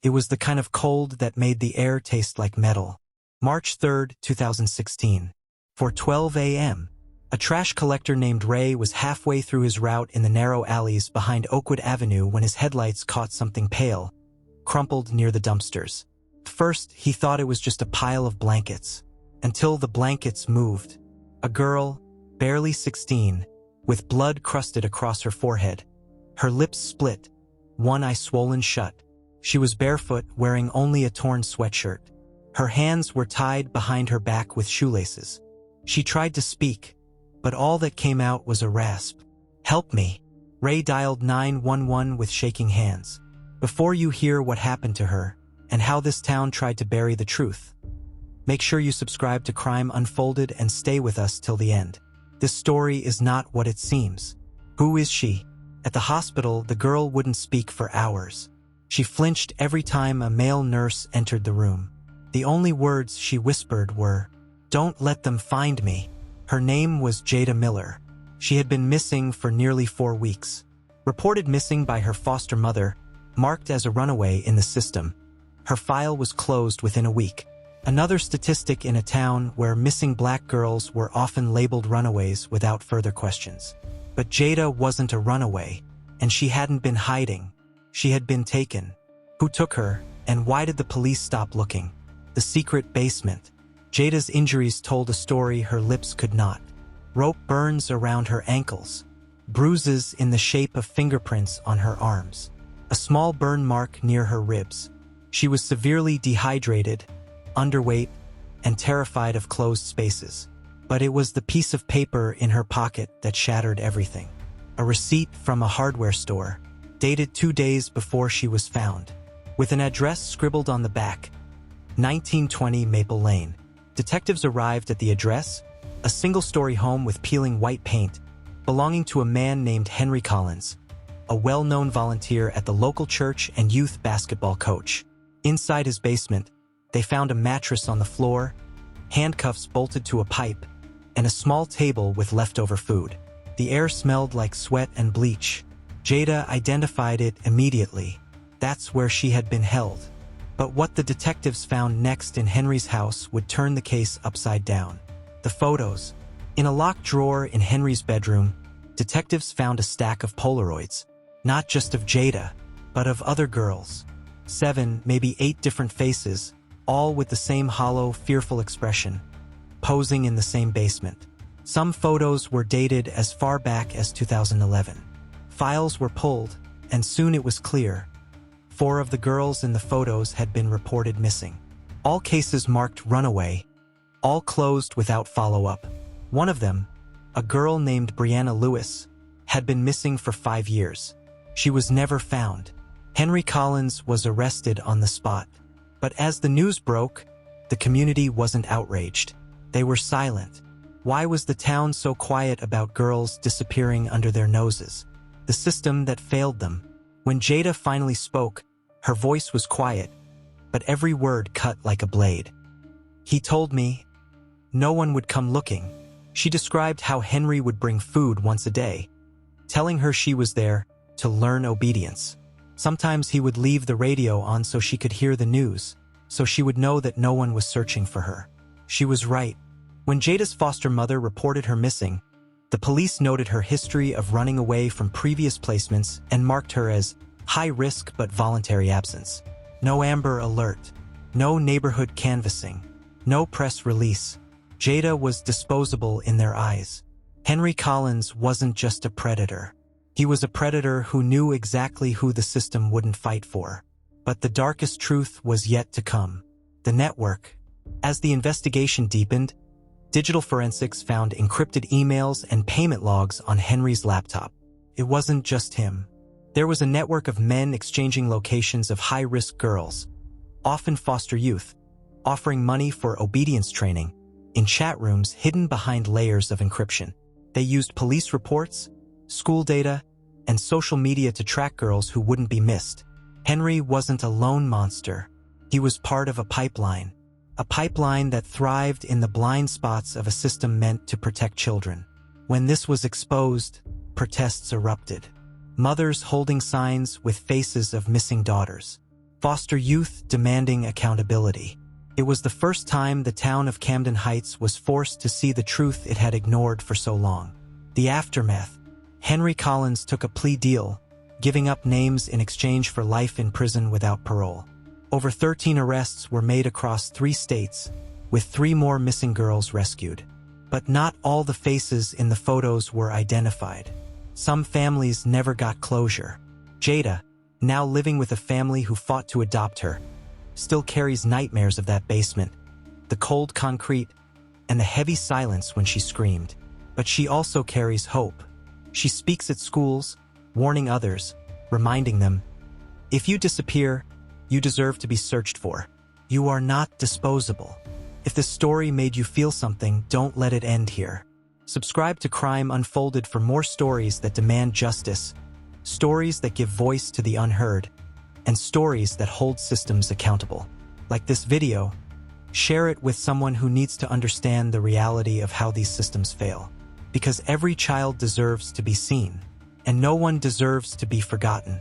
It was the kind of cold that made the air taste like metal. March 3, 2016. 4:12 a.m. A trash collector named Ray was halfway through his route in the narrow alleys behind Oakwood Avenue when his headlights caught something pale, crumpled near the dumpsters. At first, he thought it was just a pile of blankets, until the blankets moved. A girl, barely 16, with blood crusted across her forehead. Her lips split, one eye swollen shut. She was barefoot, wearing only a torn sweatshirt. Her hands were tied behind her back with shoelaces. She tried to speak, but all that came out was a rasp. "Help me." Ray dialed 911 with shaking hands. Before you hear what happened to her, and how this town tried to bury the truth, make sure you subscribe to Crime Unfolded and stay with us till the end. This story is not what it seems. Who is she? At the hospital, the girl wouldn't speak for hours. She flinched every time a male nurse entered the room. The only words she whispered were, "Don't let them find me." Her name was Jada Miller. She had been missing for nearly 4 weeks. Reported missing by her foster mother, marked as a runaway in the system. Her file was closed within a week. Another statistic in a town where missing black girls were often labeled runaways without further questions. But Jada wasn't a runaway, and she hadn't been hiding. She had been taken. Who took her, and why did the police stop looking? The secret basement. Jada's injuries told a story her lips could not. Rope burns around her ankles. Bruises in the shape of fingerprints on her arms. A small burn mark near her ribs. She was severely dehydrated, underweight, and terrified of closed spaces. But it was the piece of paper in her pocket that shattered everything. A receipt from a hardware store, dated 2 days before she was found, with an address scribbled on the back, 1920 Maple Lane. Detectives arrived at the address, a single-story home with peeling white paint, belonging to a man named Henry Collins, a well-known volunteer at the local church and youth basketball coach. Inside his basement, they found a mattress on the floor, handcuffs bolted to a pipe, and a small table with leftover food. The air smelled like sweat and bleach. Jada identified it immediately. That's where she had been held. But what the detectives found next in Henry's house would turn the case upside down. The photos. In a locked drawer in Henry's bedroom, detectives found a stack of Polaroids, not just of Jada, but of other girls. 7, maybe 8 different faces, all with the same hollow, fearful expression, posing in the same basement. Some photos were dated as far back as 2011. Files were pulled, and soon it was clear. 4 of the girls in the photos had been reported missing. All cases marked runaway, all closed without follow-up. One of them, a girl named Brianna Lewis, had been missing for 5 years. She was never found. Henry Collins was arrested on the spot. But as the news broke, the community wasn't outraged. They were silent. Why was the town so quiet about girls disappearing under their noses? The system that failed them. When Jada finally spoke, her voice was quiet, but every word cut like a blade. "He told me no one would come looking." She described how Henry would bring food once a day, telling her she was there to learn obedience. Sometimes he would leave the radio on so she could hear the news, so she would know that no one was searching for her. She was right. When Jada's foster mother reported her missing, the police noted her history of running away from previous placements and marked her as high risk but voluntary absence. No Amber Alert, no neighborhood canvassing, no press release. Jada was disposable in their eyes. Henry Collins wasn't just a predator. He was a predator who knew exactly who the system wouldn't fight for. But the darkest truth was yet to come. The network. As the investigation deepened, digital forensics found encrypted emails and payment logs on Henry's laptop. It wasn't just him. There was a network of men exchanging locations of high-risk girls, often foster youth, offering money for obedience training, in chat rooms hidden behind layers of encryption. They used police reports, school data, and social media to track girls who wouldn't be missed. Henry wasn't a lone monster. He was part of a pipeline that thrived in the blind spots of a system meant to protect children. When this was exposed, protests erupted. Mothers holding signs with faces of missing daughters. foster youth demanding accountability. It was the first time the town of Camden Heights was forced to see the truth it had ignored for so long. The aftermath. Henry Collins took a plea deal, giving up names in exchange for life in prison without parole. Over 13 arrests were made across 3 states, with 3 more missing girls rescued. But not all the faces in the photos were identified. Some families never got closure. Jada, now living with a family who fought to adopt her, still carries nightmares of that basement, the cold concrete, and the heavy silence when she screamed. But she also carries hope. She speaks at schools, warning others, reminding them, if you disappear, you deserve to be searched for. You are not disposable. If this story made you feel something, don't let it end here. Subscribe to Crime Unfolded for more stories that demand justice, stories that give voice to the unheard, and stories that hold systems accountable. Like this video, share it with someone who needs to understand the reality of how these systems fail. Because every child deserves to be seen, and no one deserves to be forgotten.